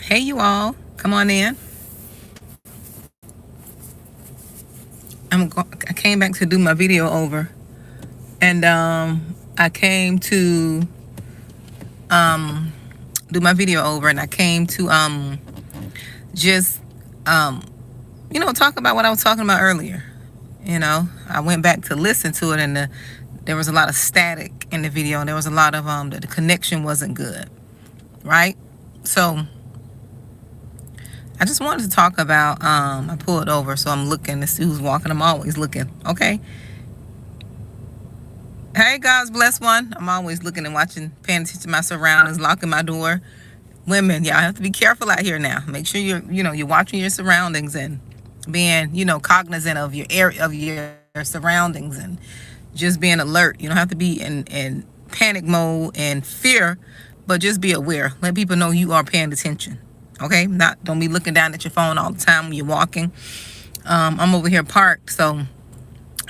Hey, you all, come on in. I came back to do my video over, and I came to do my video over, and I came to just um, talk about what I was talking about earlier. I went back to listen to it, and there was a lot of static in the video, and there was a lot of the connection wasn't good, right? So I just wanted to talk about. I pulled over, so I'm looking to see who's walking. I'm always looking. Okay. Hey, God's blessed one. I'm always looking and watching, paying attention to my surroundings, locking my door. Women, y'all have to be careful out here now. Make sure you're watching your surroundings and being, cognizant of your area, of your surroundings, and just being alert. You don't have to be in panic mode and fear, but just be aware. Let people know you are paying attention. Okay, don't be looking down at your phone all the time when you're walking. I'm over here parked, so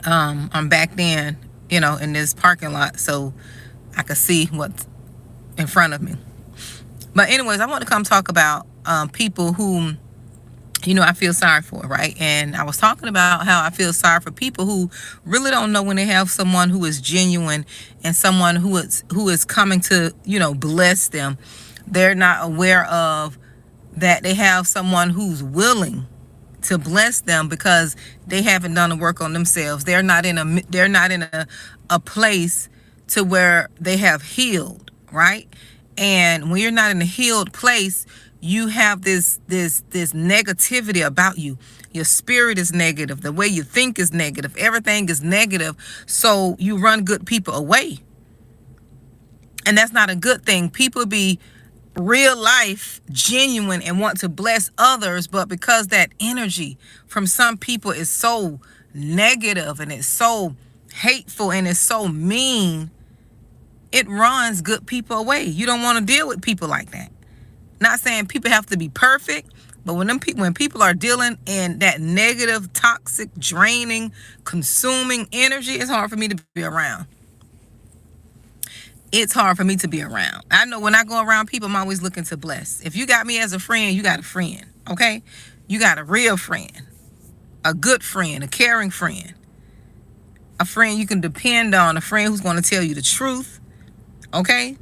I'm backed in this parking lot, so I could see what's in front of me. But anyways, I want to come talk about people whom I feel sorry for, right? And I was talking about how I feel sorry for people who really don't know when they have someone who is genuine and someone who is coming to bless them. They're not aware of that they have someone who's willing to bless them because they haven't done the work on themselves. They're not in a place to where they have healed, right? And when you're not in a healed place, you have this negativity about you. Your spirit is negative. The way you think is negative. Everything is negative. So you run good people away. And that's not a good thing. People be real life, genuine, and want to bless others, but because that energy from some people is so negative and it's so hateful and it's so mean, it runs good people away. You don't want to deal with people like that. Not saying people have to be perfect, but when people are dealing in that negative, toxic, draining, consuming energy, it's hard for me to be around. It's hard for me to be around. I know when I go around people, I'm always looking to bless. If you got me as a friend, you got a friend, okay? You got a real friend, a good friend, a caring friend, a friend you can depend on, a friend who's going to tell you the truth, okay?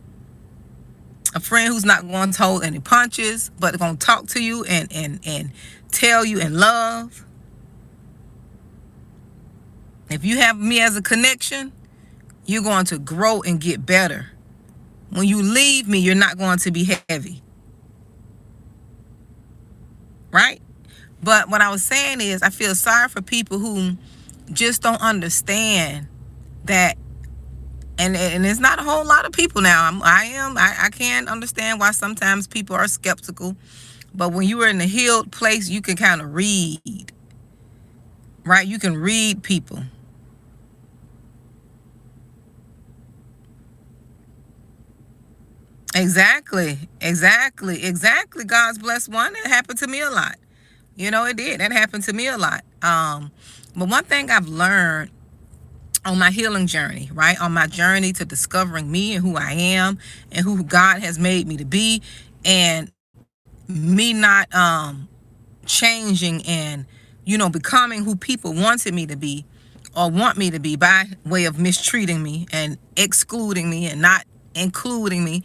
A friend who's not going to hold any punches, but going to talk to you and tell you in love. If you have me as a connection, you're going to grow and get better. When you leave me, you're not going to be heavy. Right? But what I was saying is I feel sorry for people who just don't understand that. And it's not a whole lot of people now. I can understand why sometimes people are skeptical. But when you are in a healed place, you can kind of read. Right? You can read people. Exactly. God's blessed one. It happened to me a lot. It did. That happened to me a lot. But one thing I've learned on my healing journey, right? On my journey to discovering me and who I am and who God has made me to be, and me not changing and becoming who people wanted me to be or want me to be by way of mistreating me and excluding me and not including me.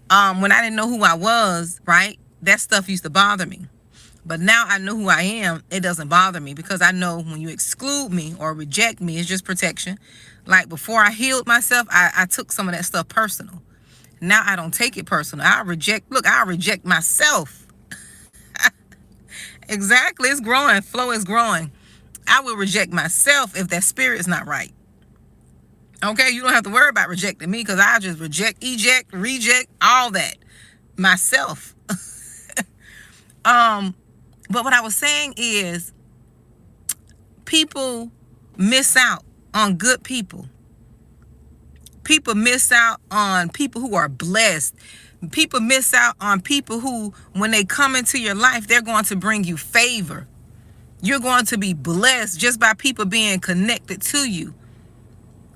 When I didn't know who I was, right? That stuff used to bother me. But now I know who I am, it doesn't bother me because I know when you exclude me or reject me, it's just protection. Like before I healed myself, I took some of that stuff personal. Now I don't take it personal. I reject myself. Exactly. It's growing. Flow is growing. I will reject myself if that spirit is not right. Okay, you don't have to worry about rejecting me because I just reject all that myself. But what I was saying is people miss out on good people. People miss out on people who are blessed. People miss out on people who, when they come into your life, they're going to bring you favor. You're going to be blessed just by people being connected to you.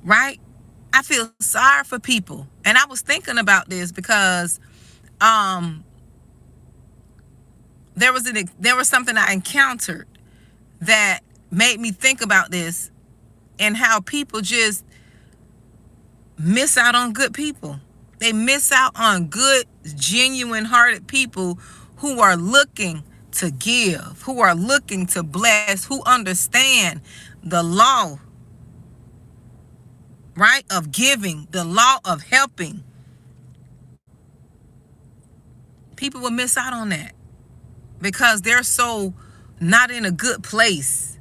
Right? I feel sorry for people. And I was thinking about this because there was something I encountered that made me think about this, and how people just miss out on good people. They miss out on good, genuine hearted people who are looking to give, who are looking to bless, who understand the law, right, of giving, the law of helping. People will miss out on that because they're so not in a good place.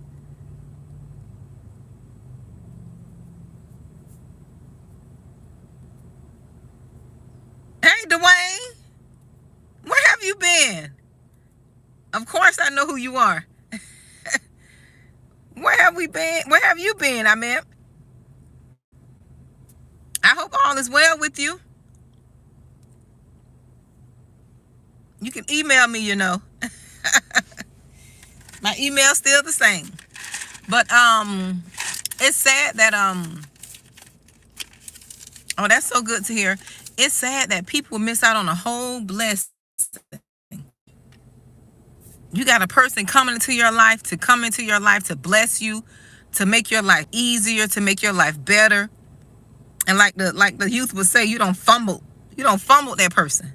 Hey, Dwayne, where have you been? Of course I know who you are. Where have we been? Where have you been? I mean, I hope all is well with you. You can email me, My email's still the same. But it's sad that oh, that's so good to hear. It's sad that people miss out on a whole blessing. You got a person coming into your life to bless you, to make your life easier, to make your life better. And like the youth would say, you don't fumble that person.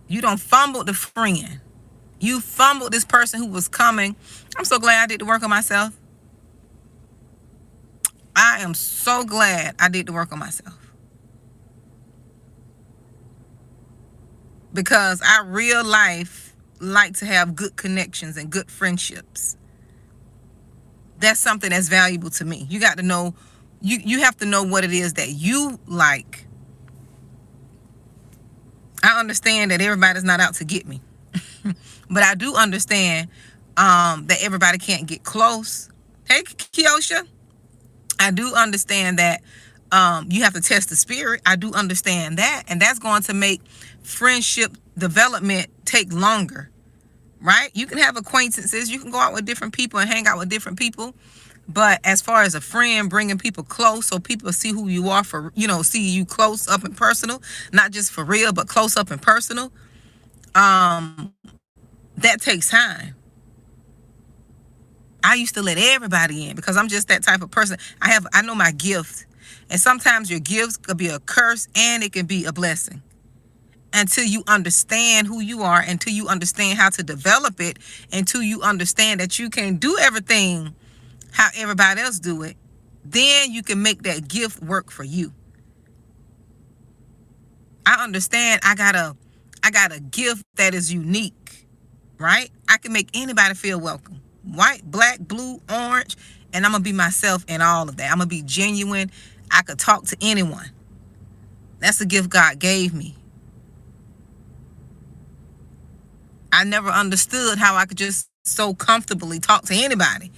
You don't fumble the friend. You fumbled this person who was coming. I'm so glad I did the work on myself. I am so glad I did the work on myself. Because I real life like to have good connections and good friendships. That's something that's valuable to me. You got to know, you have to know what it is that you like. I understand that everybody's not out to get me. But I do understand that everybody can't get close. Hey, Kiosha. I do understand that you have to test the spirit. I do understand that. And that's going to make friendship development take longer, right? You can have acquaintances. You can go out with different people and hang out with different people. But as far as a friend, bringing people close so people see who you are for, see you close up and personal, not just for real, but close up and personal, that takes time. I used to let everybody in because I'm just that type of person. I know my gift. And sometimes your gifts could be a curse and it can be a blessing. Until you understand who you are, until you understand how to develop it, until you understand that you can't do everything how everybody else do it, then you can make that gift work for you. I understand I got a gift that is unique, right? I can make anybody feel welcome. White, black, blue, orange, and I'm going to be myself in all of that. I'm going to be genuine. I could talk to anyone. That's a gift God gave me. I never understood how I could just so comfortably talk to anybody.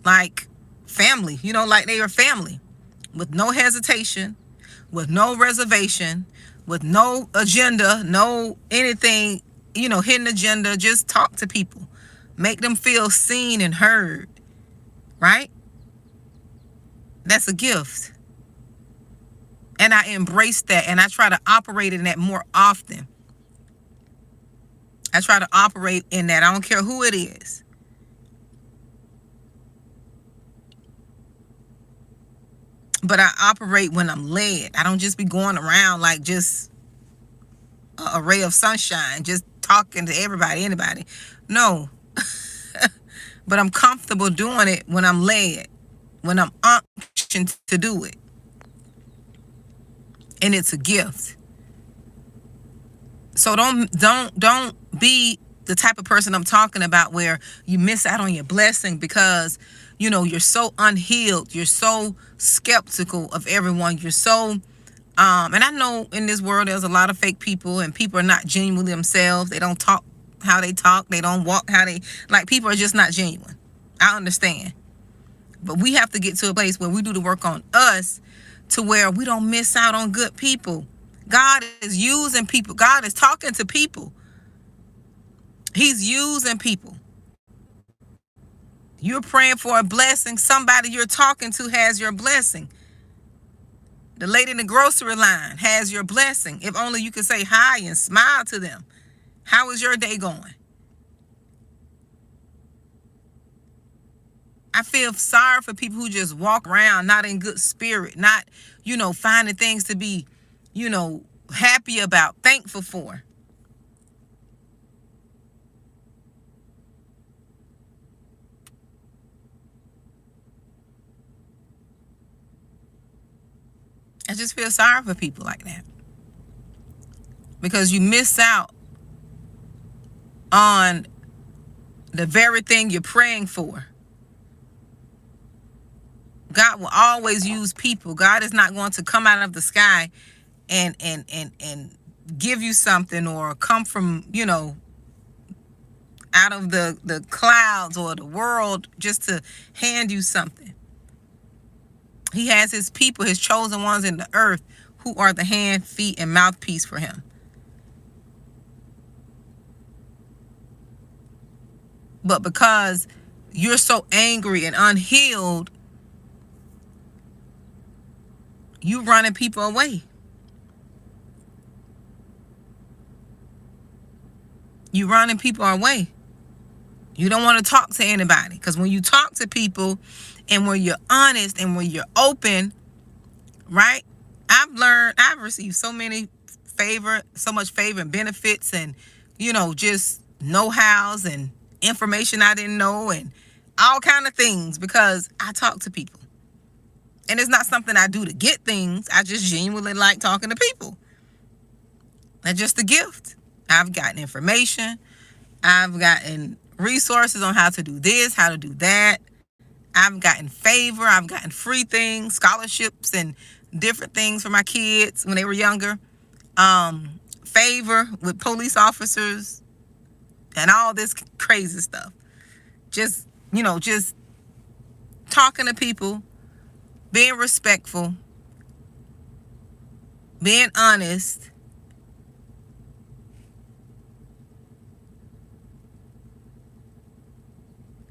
Like family, like they are family. With no hesitation, with no reservation, with no agenda, no anything, hidden agenda. Just talk to people. Make them feel seen and heard, right? That's a gift. And I embrace that, and I try to operate in that more often. I try to operate in that. I don't care who it is. But I operate when I'm led. I don't just be going around like just a ray of sunshine, just talking to everybody, anybody. No. But I'm comfortable doing it when I'm led, when I'm unctioned to do it. And it's a gift. So don't be the type of person I'm talking about where you miss out on your blessing because, you're so unhealed. You're so skeptical of everyone. You're so, and I know in this world there's a lot of fake people and people are not genuinely themselves. They don't talk how they talk. They don't walk how they, like, people are just not genuine. I understand. But we have to get to a place where we do the work on us to where we don't miss out on good people. God is using people. God is talking to people. He's using people. You're praying for a blessing. Somebody you're talking to has your blessing. The lady in the grocery line has your blessing. If only you could say hi and smile to them. How is your day going? I feel sorry for people who just walk around not in good spirit, not, finding things to be, happy about, thankful for. I just feel sorry for people like that. Because you miss out on the very thing you're praying for. God will always use people. God is not going to come out of the sky and give you something, or come from, out of the clouds or the world just to hand you something. He has his people, his chosen ones in the earth, who are the hand, feet, and mouthpiece for him. But because you're so angry and unhealed, you running people away. You running people away. You don't want to talk to anybody, because when you talk to people and when you're honest and when you're open, right? I've received so much favor and benefits, and just know-hows and information I didn't know, and all kind of things, because I talk to people. And it's not something I do to get things. I just genuinely like talking to people. That's just a gift. I've gotten information. I've gotten resources on how to do this, how to do that. I've gotten favor. I've gotten free things, scholarships, and different things for my kids when they were younger. Favor with police officers and all this crazy stuff. Just talking to people, being respectful, being honest,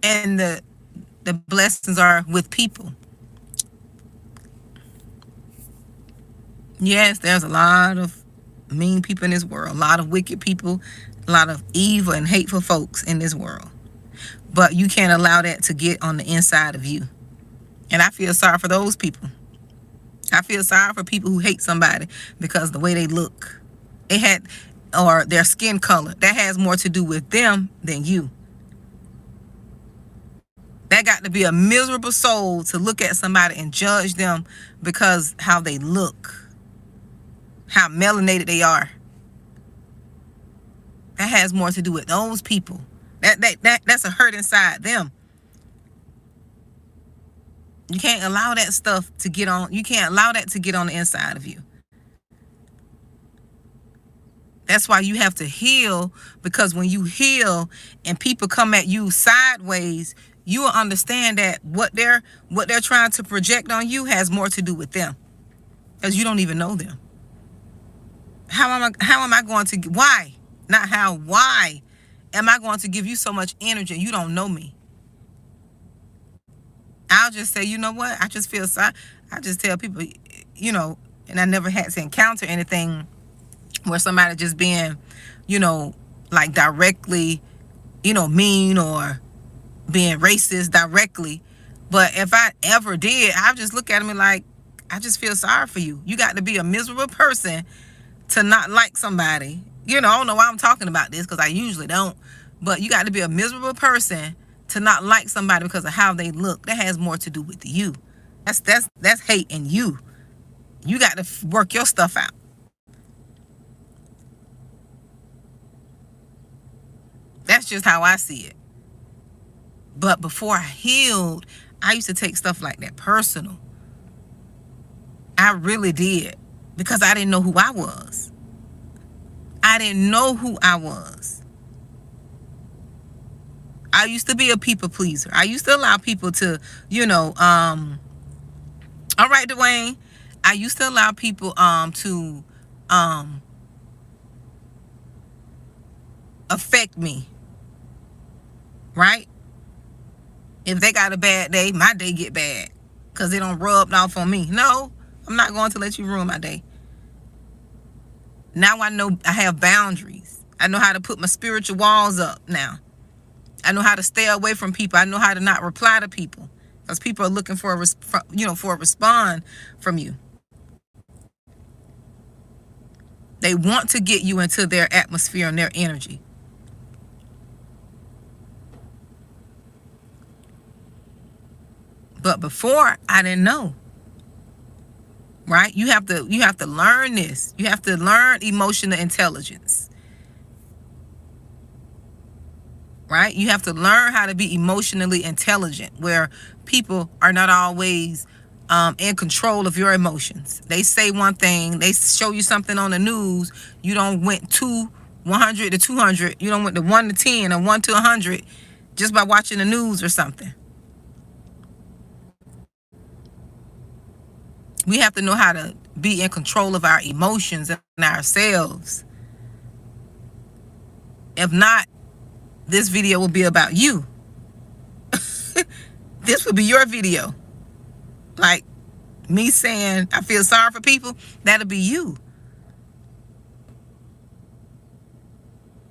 and the blessings are with people. Yes, there's a lot of mean people in this world, a lot of wicked people, a lot of evil and hateful folks in this world. But you can't allow that to get on the inside of you. And I feel sorry for those people. I feel sorry for people who hate somebody because the way they look, or their skin color, that has more to do with them than you. That got to be a miserable soul to look at somebody and judge them because how they look, how melanated they are. That has more to do with those people. That's a hurt inside them. You can't allow that stuff to get on. You can't allow that to get on the inside of you. That's why you have to heal, because when you heal and people come at you sideways, you will understand that what they're trying to project on you has more to do with them, because you don't even know them. How am I going to, why? Not how, why am I going to give you so much energy? You don't know me. I'll just say, you know what? I just feel sorry. I just tell people, and I never had to encounter anything where somebody just being, like directly, mean or being racist directly. But if I ever did, I just look at them and like, I just feel sorry for you. You got to be a miserable person to not like somebody. I don't know why I'm talking about this, because I usually don't. But you got to be a miserable person to not like somebody because of how they look. That has more to do with you. That's hate in you. You got to work your stuff out. That's just how I see it. But before I healed, I used to take stuff like that personal. I really did, because I didn't know who I was. I didn't know who I was. I used to be a people pleaser. I used to allow people to, all right, Dwayne. I used to allow people to affect me. Right? If they got a bad day, my day get bad because they don't rub off on me. No, I'm not going to let you ruin my day. Now I know I have boundaries. I know how to put my spiritual walls up now. I know how to stay away from people. I know how to not reply to people because people are looking for a respond from you. They want to get you into their atmosphere and their energy. But before, I didn't know. Right? You have to learn this. You have to learn emotional intelligence. Right? You have to learn how to be emotionally intelligent, where people are not always in control of your emotions. They say one thing, they show you something on the news, you don't went 100 to 200, you don't went to 1 to 10 or 1 to 100 just by watching the news or something. We have to know how to be in control of our emotions and ourselves. If not, this video will be about you. This will be your video. Like me saying I feel sorry for people, that'll be you.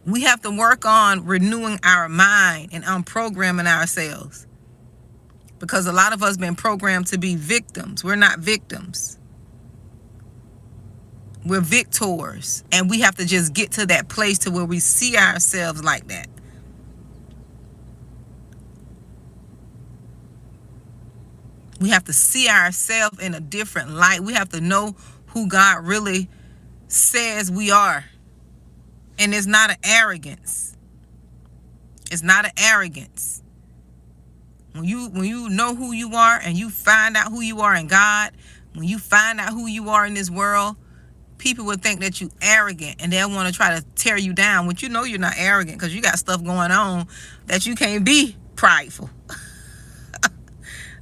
We have to work on renewing our mind and unprogramming ourselves. Because a lot of us been programmed to be victims. We're not victims. We're victors. And we have to just get to that place to where we see ourselves like that. We have to see ourselves in a different light. We have to know who God really says we are. And it's not an arrogance. It's not an arrogance. When you know who you are and you find out who you are in God, when you find out who you are in this world, people would think that you arrogant and they'll want to try to tear you down. When you know you're not arrogant because you got stuff going on that you can't be prideful.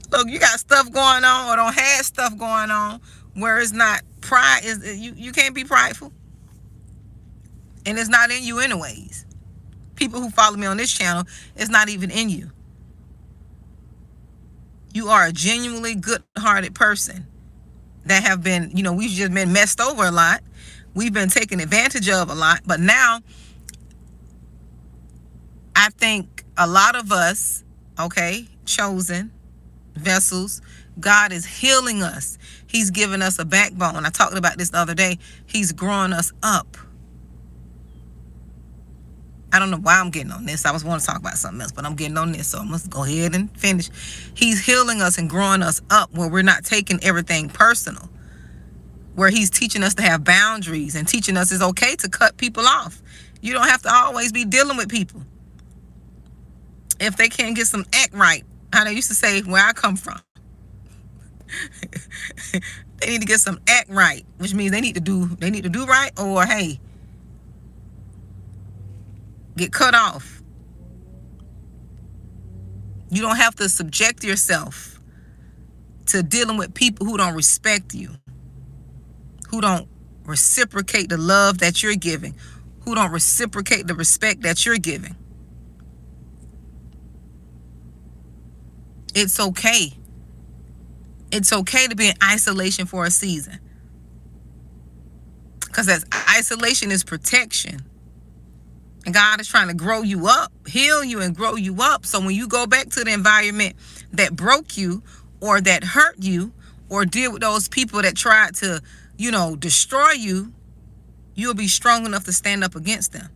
Look, you got stuff going on or don't have stuff going on where it's not pride. You can't be prideful. And it's not in you anyways. People who follow me on this channel, it's not even in you. You are a genuinely good-hearted person that have been, we've just been messed over a lot. We've been taken advantage of a lot. But now, I think a lot of us, chosen vessels, God is healing us. He's giving us a backbone. I talked about this the other day. He's growing us up. I don't know why I'm getting on this. I was want to talk about something else, but I'm getting on this, so I must go ahead and finish. He's healing us and growing us up where we're not taking everything personal, where he's teaching us to have boundaries and teaching us it's okay to cut people off. You don't have to always be dealing with people. If they can't get some act right, how they used to say where I come from. They need to get some act right, which means they need to do right, or hey, get cut off. You don't have to subject yourself to dealing with people who don't respect you, who don't reciprocate the love that you're giving, who don't reciprocate the respect that you're giving. It's okay. It's okay to be in isolation for a season. Because isolation is protection. And God is trying to grow you up, heal you and grow you up. So when you go back to the environment that broke you or that hurt you or deal with those people that tried to, destroy you, you'll be strong enough to stand up against them.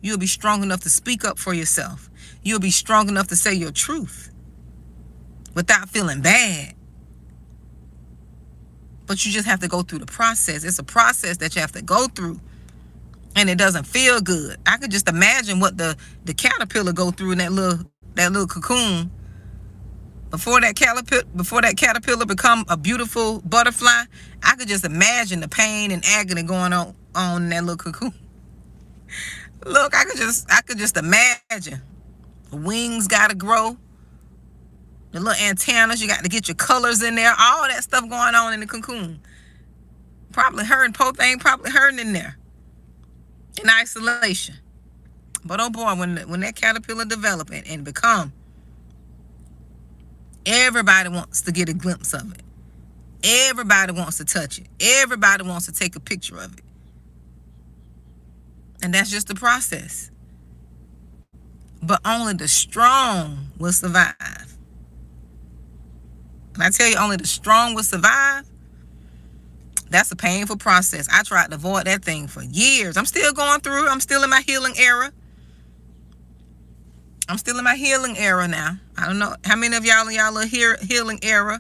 You'll be strong enough to speak up for yourself. You'll be strong enough to say your truth without feeling bad. But you just have to go through the process. It's a process that you have to go through. And it doesn't feel good. I could just imagine what the caterpillar go through in that little cocoon. Before that caterpillar become a beautiful butterfly, I could just imagine the pain and agony going on in that little cocoon. Look, I could just imagine. The wings gotta grow. The little antennas, you got to get your colors in there. All that stuff going on in the cocoon. Probably hurting in there. In isolation. But oh boy, when that caterpillar develop and become, everybody wants to get a glimpse of it. Everybody wants to touch it. Everybody wants to take a picture of it. And that's just the process. But only the strong will survive. And I tell you, only the strong will survive. That's a painful process. I tried to avoid that thing for years. I'm still going through. I'm still in my healing era. I'm still in my healing era now. I don't know how many of y'all in y'all little healing era.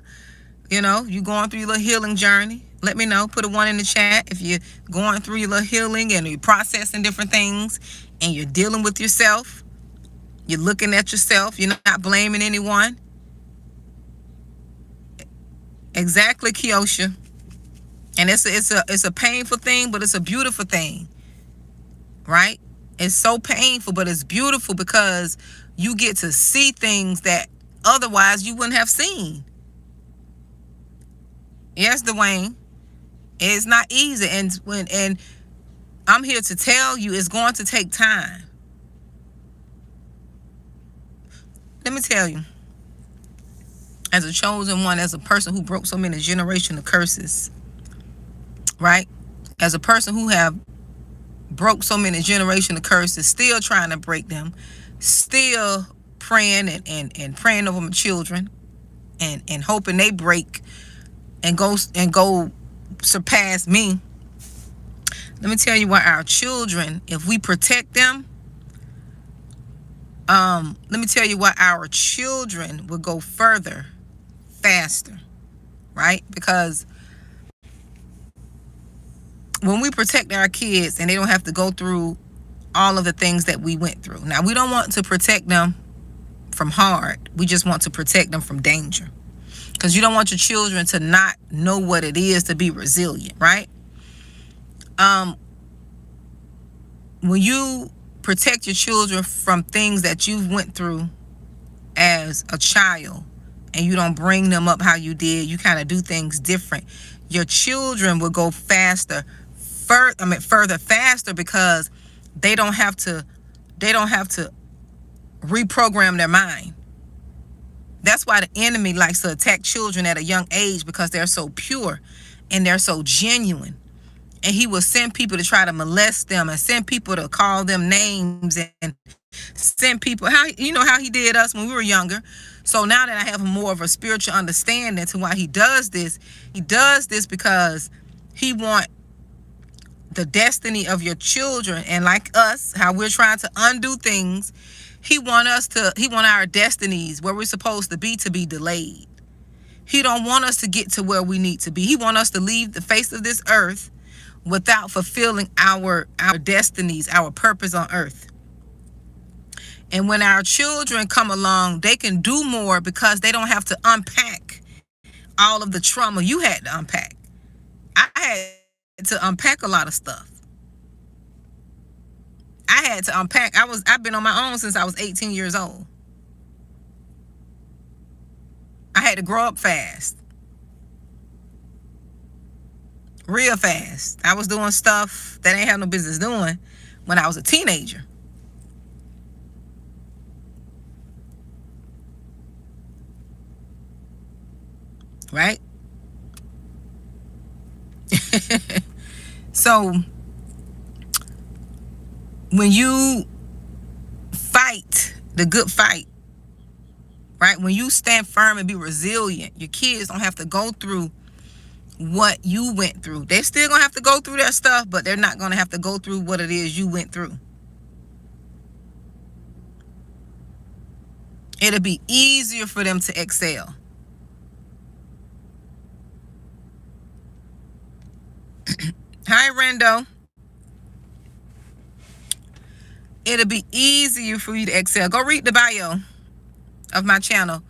You know, you going through your little healing journey. Let me know. Put a 1 in the chat if you're going through your little healing and you're processing different things and you're dealing with yourself. You're looking at yourself. You're not blaming anyone. Exactly, Kiosha. And it's a painful thing, but it's a beautiful thing, right? It's so painful, but it's beautiful because you get to see things that otherwise you wouldn't have seen. Yes, Dwayne, it's not easy, and I'm here to tell you it's going to take time. Let me tell you, as a chosen one, as a person who broke so many generational curses, right? As a person who have broke so many generational curses, still trying to break them, still praying and praying over my children and hoping they break and go surpass me. Let me tell you what, our children, if we protect them, let me tell you what, our children will go further, faster, right? Because when we protect our kids and they don't have to go through all of the things that we went through. Now, we don't want to protect them from hard. We just want to protect them from danger. Because you don't want your children to not know what it is to be resilient, right? When you protect your children from things that you've went through as a child and you don't bring them up how you did, you kind of do things different, your children will go further faster because they don't have to reprogram their mind. That's why the enemy likes to attack children at a young age, because they're so pure and they're so genuine. And he will send people to try to molest them and send people to call them names and send people, how he did us when we were younger. So now that I have more of a spiritual understanding to why he does this because he wants the destiny of your children. And like us, how we're trying to undo things, he want our destinies where we're supposed to be delayed. He don't want us to get to where we need to be. He want us to leave the face of this earth without fulfilling our destinies, our purpose on earth. And when our children come along, they can do more because they don't have to unpack all of the trauma you had to unpack. I had to unpack a lot of stuff. I had to unpack. I've been on my own since I was 18 years old. I had to grow up fast. Real fast. I was doing stuff that I ain't have no business doing when I was a teenager. Right? So when you fight the good fight, right? When you stand firm and be resilient, your kids don't have to go through what you went through. They're still gonna have to go through their stuff, but they're not gonna have to go through what it is you went through. It'll be easier for them to excel. Hi, Rendo. It'll be easier for you to excel. Go read the bio of my channel.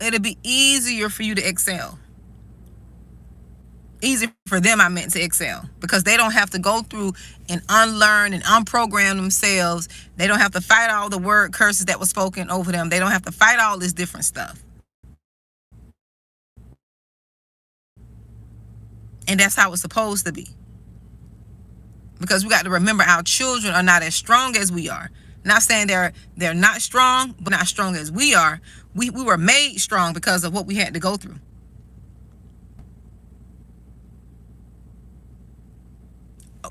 It'll be easier for you to excel. Easy for them, I meant, to excel, because they don't have to go through and unlearn and unprogram themselves. They don't have to fight all the word curses that were spoken over them. They don't have to fight all this different stuff. And that's how it's supposed to be. Because we got to remember, our children are not as strong as we are. Not saying they're not strong, but not strong as we are. We were made strong because of what we had to go through.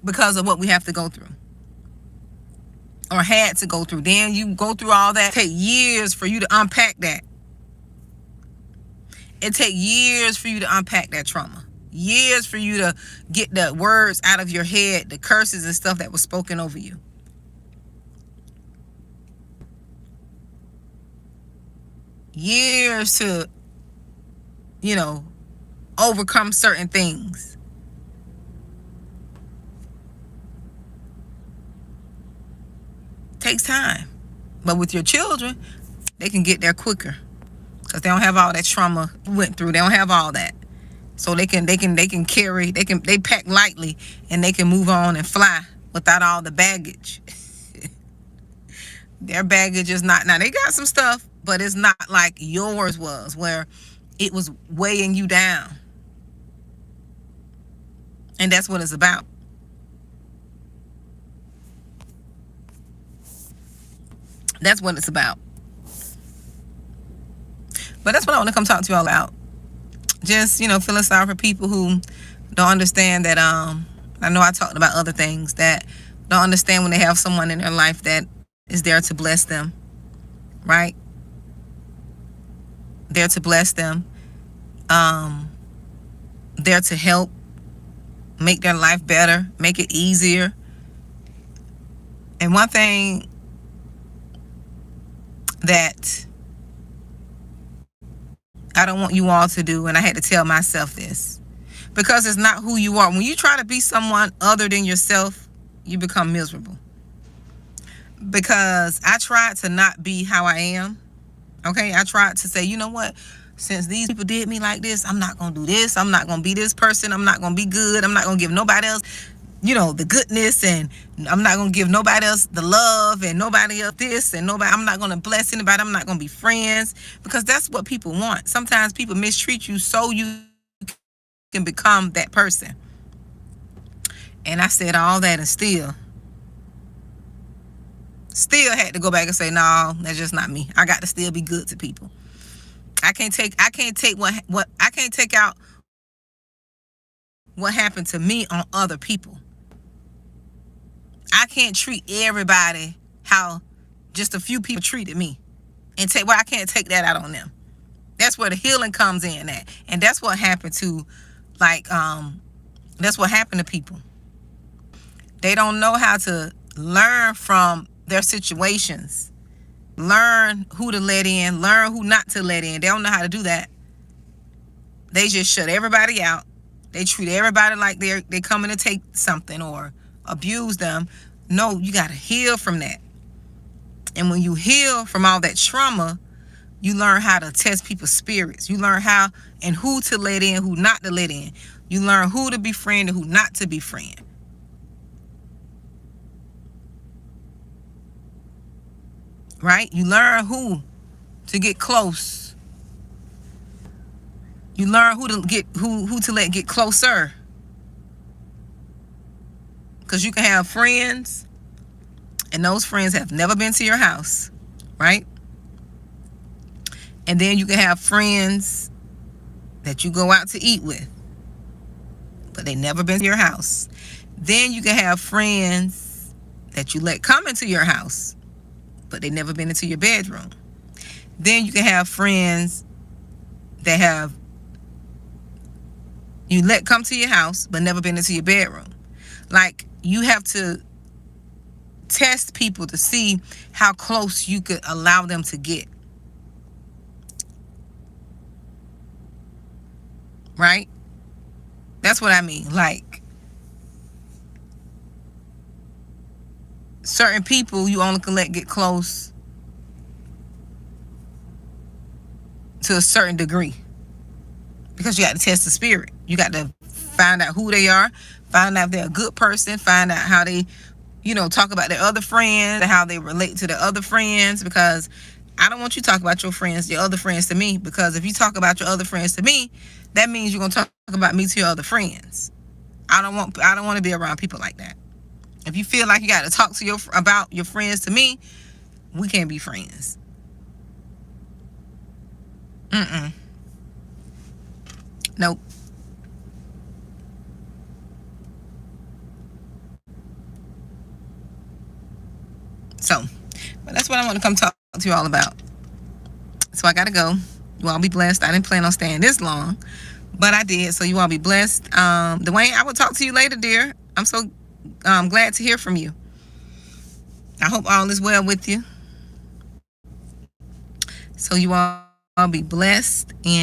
because of what we have to go through or had to go through. Then you go through all that. It take years for you to unpack that. It take years for you to unpack that trauma. Years for you to get the words out of your head, the curses and stuff that was spoken over you. Years to, overcome certain things. Takes time. But with your children, they can get there quicker because they don't have all that trauma you went through. They don't have all that. So they can carry, they pack lightly and they can move on and fly without all the baggage. Their baggage is not, now they got some stuff, but it's not like yours was, where it was weighing you down. And that's what it's about. That's what it's about. But that's what I want to come talk to y'all about. Just, feeling sorry for people who don't understand that, I know I talked about other things, that don't understand when they have someone in their life that is there to bless them, right? There to bless them. There to help make their life better, make it easier. And one thing that I don't want you all to do, and I had to tell myself this, because it's not who you are. When you try to be someone other than yourself, you become miserable. Because I tried to not be how I am. Okay, I tried to say, you know what? Since these people did me like this, I'm not going to do this. I'm not going to be this person. I'm not going to be good. I'm not going to give nobody else, the goodness, and I'm not going to give nobody else the love, and nobody else this, and I'm not going to bless anybody. I'm not going to be friends, because that's what people want. Sometimes people mistreat you so you can become that person. And I said all that and still had to go back and say, no, that's just not me. I got to still be good to people. I can't take out what happened to me on other people. I can't treat everybody how just a few people treated me, and I can't take that out on them. That's where the healing comes in at. And that's what happened to, that's what happened to people. They don't know how to learn from their situations. Learn who to let in, learn who not to let in. They don't know how to do that. They just shut everybody out. They treat everybody like they're coming to take something or abuse them. No, you got to heal from that. And when you heal from all that trauma, you learn how to test people's spirits. You learn how and who to let in, who not to let in. You learn who to befriend and who not to befriend. Right? You learn who to get close. You learn who to let get closer. Because you can have friends, and those friends have never been to your house, right? And then you can have friends that you go out to eat with, but they never been to your house. Then you can have friends that you let come into your house, but they never been into your bedroom. Then you can have friends that you let come to your house, but never been into your bedroom. Like, you have to test people to see how close you could allow them to get. Right? That's what I mean. Like, certain people you only can let get close to a certain degree, because you got to test the spirit. You got to find out who they are, find out if they're a good person, find out how they, talk about their other friends and how they relate to their other friends. Because I don't want you to talk about your other friends to me, because if you talk about your other friends to me, that means you're going to talk about me to your other friends. I don't want to be around people like that. If you feel like you got to talk to about your friends to me, we can't be friends. Nope. So, but that's what I want to come talk to you all about. So I gotta go. You all be blessed. I didn't plan on staying this long, but I did. So you all be blessed. Dwayne, I will talk to you later, dear. I'm so glad to hear from you. I hope all is well with you. So you all be blessed and